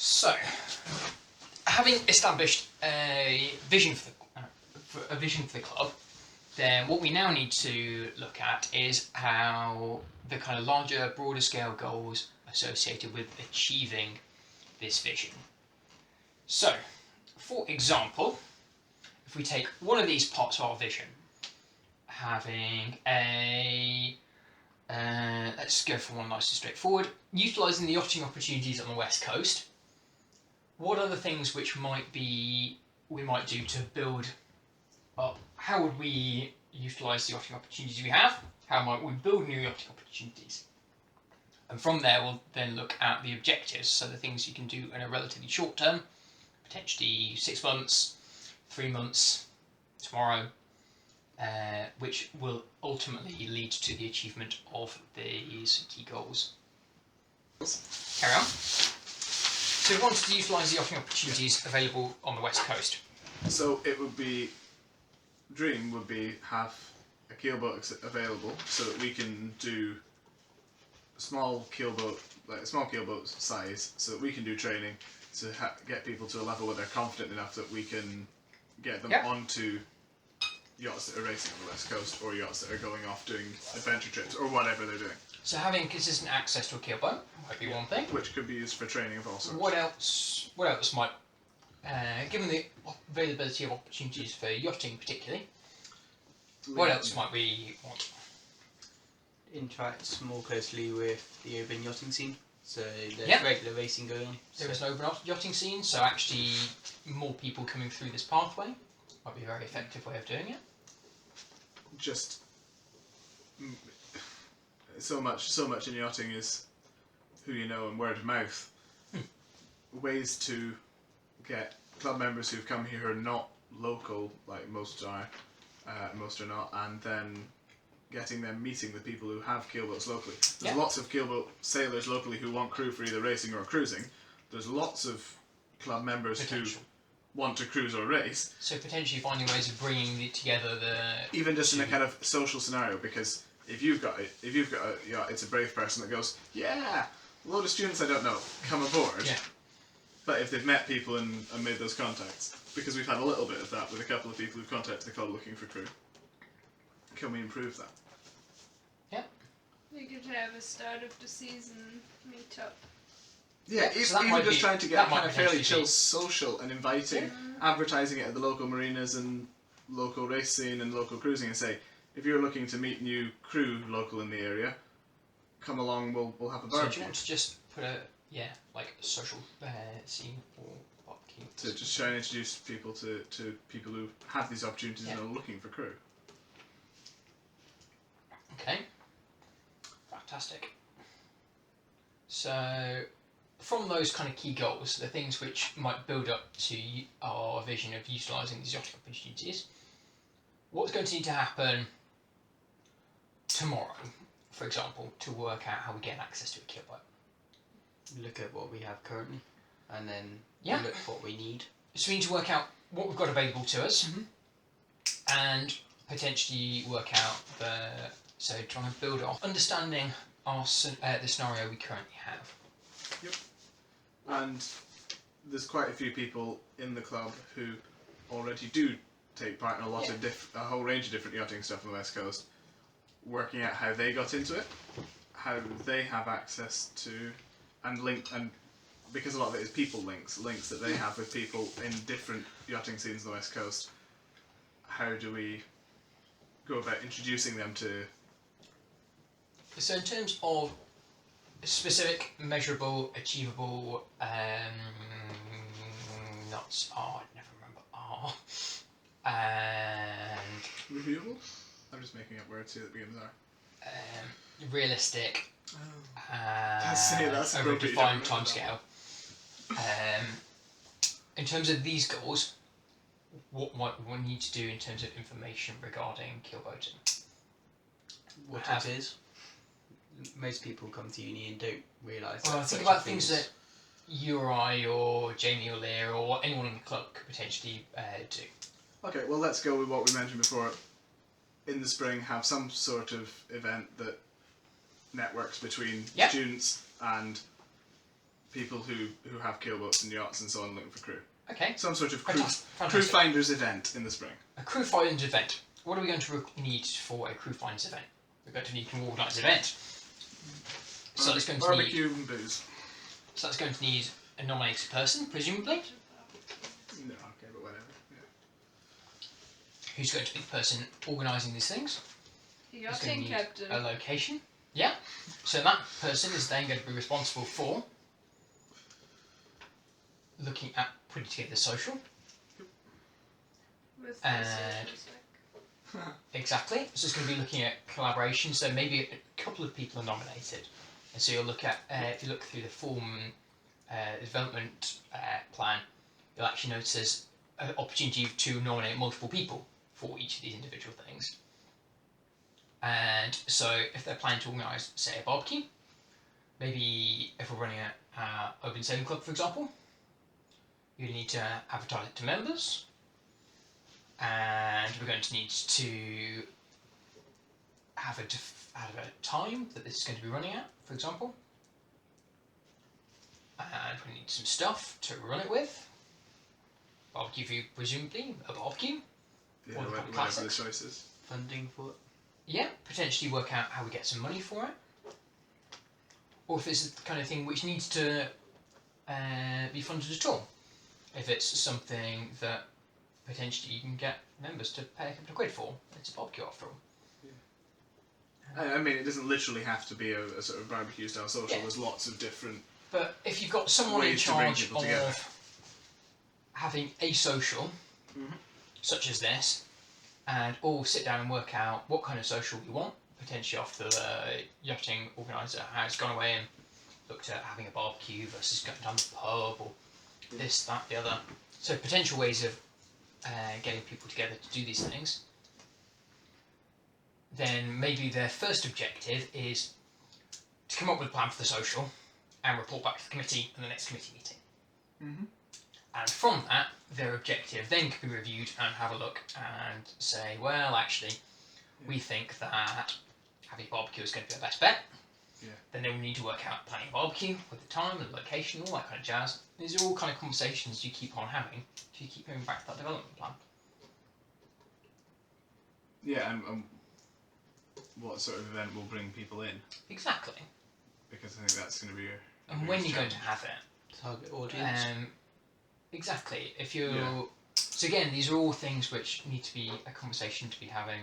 So, having established a vision for the club, then what we now need to look at is how the kind of larger, broader scale goals associated with achieving this vision. So, for example, if we take one of these parts of our vision, having a let's go for one nice and straightforward, utilising the yachting opportunities on the west coast. What are the things which we might do to build up? How would we utilise the yachting opportunities we have? How might we build new yachting opportunities? And from there, we'll then look at the objectives, so the things you can do in a relatively short term, potentially 6 months, 3 months, tomorrow, which will ultimately lead to the achievement of these key goals. Carry on. So we wanted to utilise the yachting opportunities available on the west coast. So it would be, dream would be have a keelboat available so that we can do small keelboat size, so that we can do training to get people to a level where they're confident enough that we can get them onto yachts that are racing on the west coast, or yachts that are going off doing adventure trips, or whatever they're doing. So having consistent access to a keelboat might be one thing. Which could be used for training of all sorts. What else might, given the availability of opportunities for yachting particularly, what else might we want? Interact more closely with the urban yachting scene. So there's regular racing going on. There is an open yachting scene, so actually more people coming through this pathway might be a very effective way of doing it. Just so much in yachting is who you know and word of mouth. Ways to get club members who've come here who are not local, like most are not, and then getting them meeting the people who have keelboats locally. There's lots of keelboat sailors locally who want crew for either racing or cruising. There's lots of club members who want to cruise or race. So potentially finding ways of bringing together even just in a kind of social scenario, because if you've got a yacht, it's a brave person that goes, yeah, a load of students I don't know, come aboard. Yeah. But if they've met people and made those contacts, because we've had a little bit of that with a couple of people who've contacted the club looking for crew, can we improve that? Yeah. We could have a start of the season meet up. Yeah, so even just trying to get kind of fairly chill, be social and inviting, advertising it at the local marinas and local race scene and local cruising, and say, if you're looking to meet new crew local in the area, come along, we'll have a barbecue. So do you want to just put a social scene or barbecue? To just try and introduce people to people who have these opportunities and are looking for crew. Okay. Fantastic. So, from those kind of key goals, the things which might build up to our vision of utilising these yachting opportunities, what's going to need to happen tomorrow, for example, to work out how we get access to a keelboat? Look at what we have currently, and then look at what we need. So we need to work out what we've got available to us, and potentially work out trying to build off understanding the scenario we currently have. Yep. And there's quite a few people in the club who already do take part in a lot of a whole range of different yachting stuff on the west coast, working out how they got into it, how they have access to, and because a lot of it is people links that they have with people in different yachting scenes on the west coast. How do we go about introducing them to? So in terms of specific, measurable, achievable, not R, I never remember R, and Reviewable? I'm just making up words here that begin with R. Realistic, That's over a defined timescale. In terms of these goals, what might we need to do in terms of information regarding keelboating? What it is. Most people come to uni and don't realise that. Well, think about things that you or I or Jamie or Leah or anyone in the club could potentially do. Okay, well let's go with what we mentioned before. In the spring, have some sort of event that networks between students and people who have keelboats and yachts and so on looking for crew. Okay. Some sort of crew Fantastic. finders event in the spring. A crew finders event. What are we going to need for a crew finders event? We're going to need an organised event. So it's going to need. Barbecue and booze. So that's going to need a nominated person, presumably, No, okay, but whatever. Yeah. who's going to be the person organising these things. Who's going to Yachting need captain. a location. Yeah. So that person is then going to be responsible for looking at putting together the social. With and- the social sec. Exactly. So it's going to be looking at collaboration. So maybe a couple of people are nominated, and so you'll look at if you look through the form development plan, you'll actually notice there's an opportunity to nominate multiple people for each of these individual things. And so if they're planning to organise, say, a barbecue, maybe if we're running a open sailing club, for example, you need to advertise it to members. And we're going to need to have a time that this is going to be running at, for example. And we need some stuff to run it with. Barbecue food, presumably, a barbecue. Yeah, Or the whatever the classics. choice is. Funding for it. Yeah, potentially work out how we get some money for it. Or if it's the kind of thing which needs to be funded at all. If it's something that potentially you can get members to pay a couple of quid for, it's a barbecue after all. I mean, it doesn't literally have to be a sort of barbecue style social. Yeah. There's lots of different. But if you've got someone in Ways to bring charge people together. of having a social, Mhm. such as this, and all sit down and work out what kind of social we want, potentially after the yachting organiser has gone away and looked at having a barbecue versus going down the pub or this, that, the other. So potential ways of getting people together to do these things. Then maybe their first objective is to come up with a plan for the social and report back to the committee in the next committee meeting. Mm-hmm. And from that, their objective then can be reviewed and have a look and say, well, actually, we think that having a barbecue is going to be the best bet. Yeah. Then they will need to work out planning a barbecue with the time and the location, all that kind of jazz. These are all kind of conversations you keep on having to keep going back to that development plan. Yeah, and what sort of event will bring people in? Exactly. Because I think that's going to be a And big when you're going to challenge. have it. Target audience. Exactly. If you're Yeah. So again, these are all things which need to be a conversation to be having.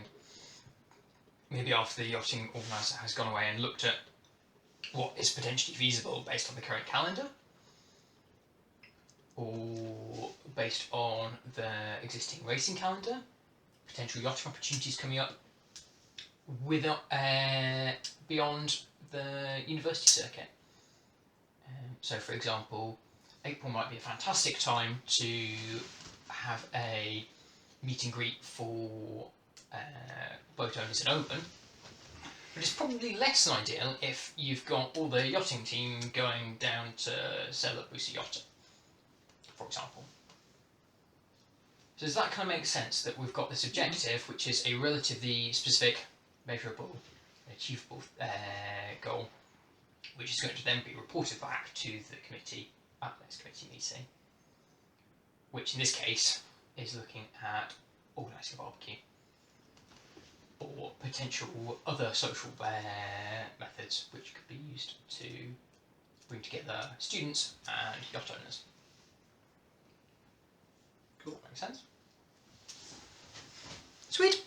Maybe after the yachting organiser has gone away and looked at what is potentially feasible based on the current calendar, or based on the existing racing calendar, potential yachting opportunities coming up, with beyond the university circuit. So, for example, April might be a fantastic time to have a meet and greet for boat owners in Oban, but it's probably less than ideal if you've got all the yachting team going down to sail at Boosa Yacht, for example. So does that kind of make sense that we've got this objective, which is a relatively specific, measurable, achievable goal, which is going to then be reported back to the committee at the next committee meeting, which in this case is looking at organising a barbecue or potential other social methods which could be used to bring together students and yacht owners. Cool. Makes sense? Sweet.